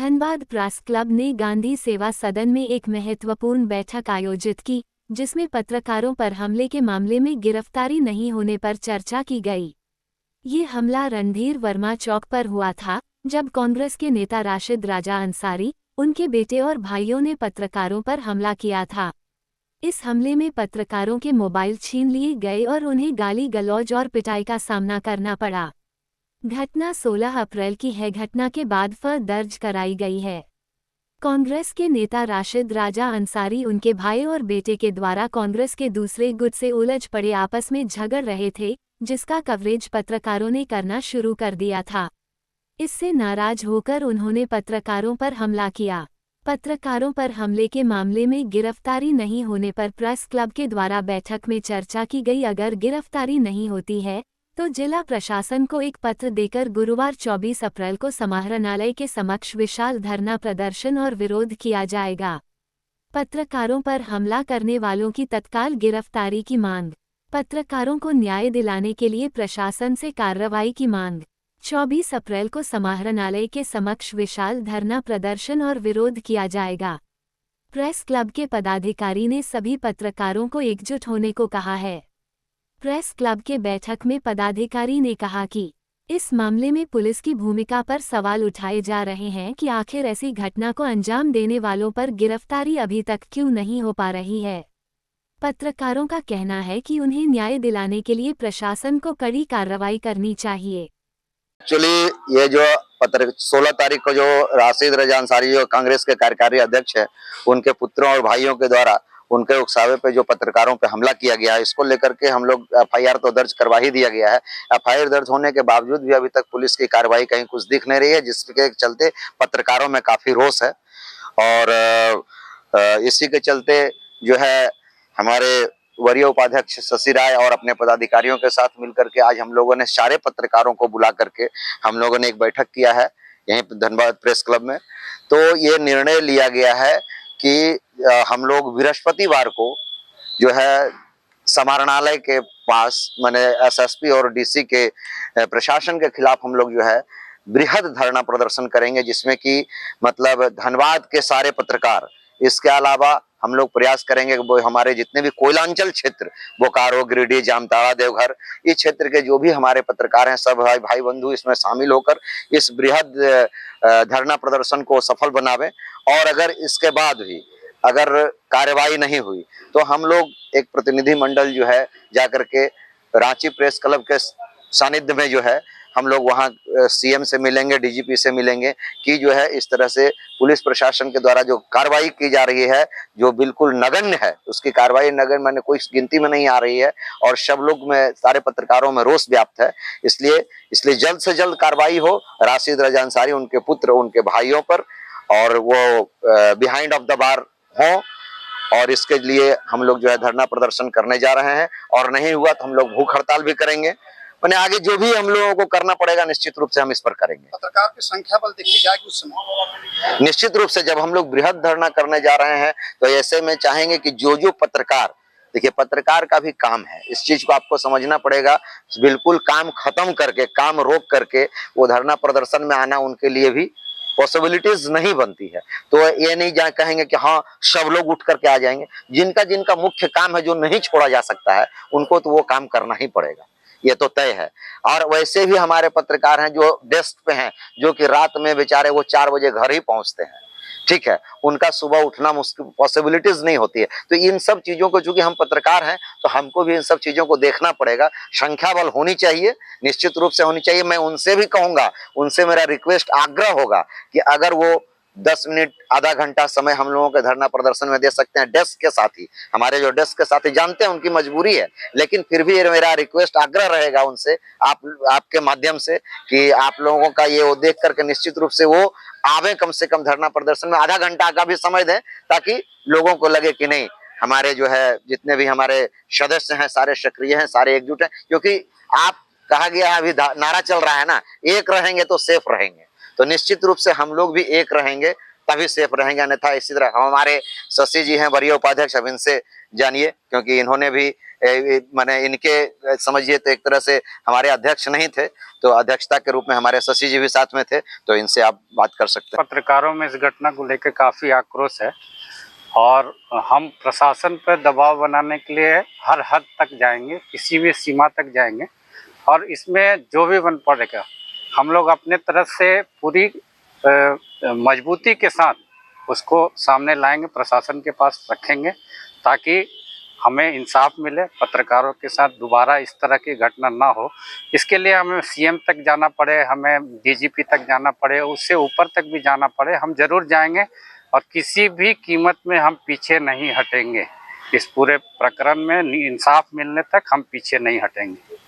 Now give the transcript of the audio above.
Dhanbad press club ने गांधी सेवा सदन में एक महत्वपूर्ण बैठक आयोजित की, जिसमें पत्रकारों पर हमले के मामले में गिरफ्तारी नहीं होने पर चर्चा की गई। ये हमला रणधीर वर्मा चौक पर हुआ था, जब कांग्रेस के नेता राशिद राजा अंसारी, उनके बेटे और भाइयों ने पत्रकारों पर हमला किया था। इस हमले में पत्रकारों के मोबाइल छीन लिए गए और उन्हें गाली गलौज और पिटाई का सामना करना पड़ा। घटना 16 अप्रैल की है। घटना के बाद एफआईआर दर्ज कराई गई है। कांग्रेस के नेता राशिद राजा अंसारी उनके भाई और बेटे के द्वारा कांग्रेस के दूसरे गुट से उलझ पड़े आपस में झगड़ रहे थे, जिसका कवरेज पत्रकारों ने करना शुरू कर दिया था। इससे नाराज होकर उन्होंने पत्रकारों पर हमला किया। पत्रकारों पर हमले के मामले में गिरफ्तारी नहीं होने पर प्रेस क्लब के द्वारा बैठक में चर्चा की गई। अगर गिरफ्तारी नहीं होती है तो जिला प्रशासन को एक पत्र देकर गुरुवार 24 अप्रैल को समाहरणालय के समक्ष विशाल धरना प्रदर्शन और विरोध किया जाएगा। पत्रकारों पर हमला करने वालों की तत्काल गिरफ्तारी की मांग। पत्रकारों को न्याय दिलाने के लिए प्रशासन से कार्रवाई की मांग। 24 अप्रैल को समाहरणालय के समक्ष विशाल धरना प्रदर्शन और विरोध किया जाएगा। प्रेस क्लब के पदाधिकारी ने सभी पत्रकारों को एकजुट होने को कहा है। प्रेस क्लब के बैठक में पदाधिकारी ने कहा कि इस मामले में पुलिस की भूमिका पर सवाल उठाए जा रहे हैं कि आखिर ऐसी घटना को अंजाम देने वालों पर गिरफ्तारी अभी तक क्यों नहीं हो पा रही है। पत्रकारों का कहना है कि उन्हें न्याय दिलाने के लिए प्रशासन को कड़ी कार्रवाई करनी चाहिए। एक्चुअली ये जो 16 तारीख को जो राशिद रजा अंसारी जो कांग्रेस के कार्यकारी अध्यक्ष है, उनके पुत्रों और भाइयों के द्वारा उनके उकसावे पे जो पत्रकारों पे हमला किया गया है, इसको लेकर के हम लोग एफआईआर तो दर्ज करवा ही दिया गया है। एफआईआर दर्ज होने के बावजूद भी अभी तक पुलिस की कार्रवाई कहीं कुछ दिख नहीं रही है, जिसके चलते पत्रकारों में काफी रोष है। और इसी के चलते जो है हमारे वरीय उपाध्यक्ष शशि राय और अपने पदाधिकारियों के साथ मिलकर के आज हम लोगों ने सारे पत्रकारों को बुला करके हम लोगों ने एक बैठक किया है यहीं धनबाद प्रेस क्लब में। तो ये निर्णय लिया गया है कि हम लोग बृहस्पतिवार को जो है समाहरणालय के पास माने एसएसपी और डीसी के प्रशासन के खिलाफ हम लोग जो है बृहद धरना प्रदर्शन करेंगे, जिसमें कि मतलब धनबाद के सारे पत्रकार, इसके अलावा हम लोग प्रयास करेंगे कि वो हमारे जितने भी कोयलांचल क्षेत्र, बोकारो, गिरिडीह, जामताड़ा, देवघर, इस क्षेत्र के जो भी हमारे पत्रकार हैं, सब भाई बंधु इसमें शामिल होकर इस बृहद धरना प्रदर्शन को सफल बनावे। और अगर इसके बाद भी अगर कार्रवाई नहीं हुई तो हम लोग एक प्रतिनिधि मंडल जो है जाकर के रांची प्रेस क्लब के सानिध्य में जो है हम लोग वहाँ सीएम से मिलेंगे, डीजीपी से मिलेंगे कि जो है इस तरह से पुलिस प्रशासन के द्वारा जो कार्रवाई की जा रही है, जो बिल्कुल नगण्य है, उसकी कार्रवाई नगण्य माने कोई गिनती में नहीं आ रही है और सब लोग में, सारे पत्रकारों में रोष व्याप्त है। इसलिए जल्द से जल्द कार्रवाई हो राशिद रजा अंसारी, उनके पुत्र, उनके भाइयों पर, और वो बिहाइंड ऑफ द बार हो। और इसके लिए हम लोग जो है धरना प्रदर्शन करने जा रहे हैं, और नहीं हुआ तो हम लोग भूख हड़ताल भी करेंगे। मैंने आगे जो भी हम लोगों को करना पड़ेगा निश्चित रूप से हम इस पर करेंगे। पत्रकार की संख्या बल देखी जाएगी उस समय। निश्चित रूप से जब हम लोग बृहद धरना करने जा रहे हैं तो ऐसे में चाहेंगे कि जो पत्रकार, देखिए पत्रकार का भी काम है, इस चीज को आपको समझना पड़ेगा। बिल्कुल काम खत्म करके, काम रोक करके वो धरना प्रदर्शन में आना उनके लिए भी पॉसिबिलिटीज नहीं बनती है। तो ये नहीं कहेंगे कि हाँ सब लोग उठ करके आ जाएंगे। जिनका मुख्य काम है, जो नहीं छोड़ा जा सकता है, उनको तो वो काम करना ही पड़ेगा, ये तो तय है। और वैसे भी हमारे पत्रकार हैं जो डेस्क पे हैं, जो कि रात में बेचारे वो 4 बजे घर ही पहुंचते हैं, ठीक है, उनका सुबह उठना मुश्किल, पॉसिबिलिटीज नहीं होती है। तो इन सब चीजों को, चूंकि हम पत्रकार हैं तो हमको भी इन सब चीजों को देखना पड़ेगा। संख्या बल होनी चाहिए, निश्चित रूप से होनी चाहिए। मैं उनसे भी कहूंगा, उनसे मेरा रिक्वेस्ट, आग्रह होगा कि अगर वो 10 मिनट, आधा घंटा समय हम लोगों के धरना प्रदर्शन में दे सकते हैं डेस्क के साथी, हमारे जो डेस्क के साथी जानते हैं उनकी मजबूरी है, लेकिन फिर भी मेरा रिक्वेस्ट, आग्रह रहेगा उनसे, आपके माध्यम से, कि आप लोगों का ये वो देख करके निश्चित रूप से वो आवे, कम से कम धरना प्रदर्शन में आधा घंटा का भी समय दें, ताकि लोगों को लगे कि नहीं, हमारे जो है जितने भी हमारे सदस्य हैं सारे सक्रिय हैं, सारे एकजुट हैं। क्योंकि आप, कहा गया है, अभी नारा चल रहा है ना, एक रहेंगे तो सेफ रहेंगे। तो निश्चित रूप से हम लोग भी एक रहेंगे तभी सेफ रहेंगे, अन्यथा इसी तरह हमारे शशि जी हैं वरीय उपाध्यक्ष, अब इनसे जानिए, क्योंकि इन्होंने भी माने इनके समझिए तो एक तरह से हमारे अध्यक्ष नहीं थे, तो अध्यक्षता के रूप में हमारे शशि जी भी साथ में थे, तो इनसे आप बात कर सकते हैं। पत्रकारों में इस घटना को लेकर काफी आक्रोश है और हम प्रशासन पर दबाव बनाने के लिए हर हद तक जाएंगे, किसी भी सीमा तक जाएंगे और इसमें जो भी बन पड़ेगा हम लोग अपने तरफ से पूरी मजबूती के साथ उसको सामने लाएंगे, प्रशासन के पास रखेंगे ताकि हमें इंसाफ मिले, पत्रकारों के साथ दोबारा इस तरह की घटना ना हो। इसके लिए हमें सीएम तक जाना पड़े, हमें डीजीपी तक जाना पड़े, उससे ऊपर तक भी जाना पड़े, हम जरूर जाएंगे और किसी भी कीमत में हम पीछे नहीं हटेंगे। इस पूरे प्रकरण में इंसाफ मिलने तक हम पीछे नहीं हटेंगे।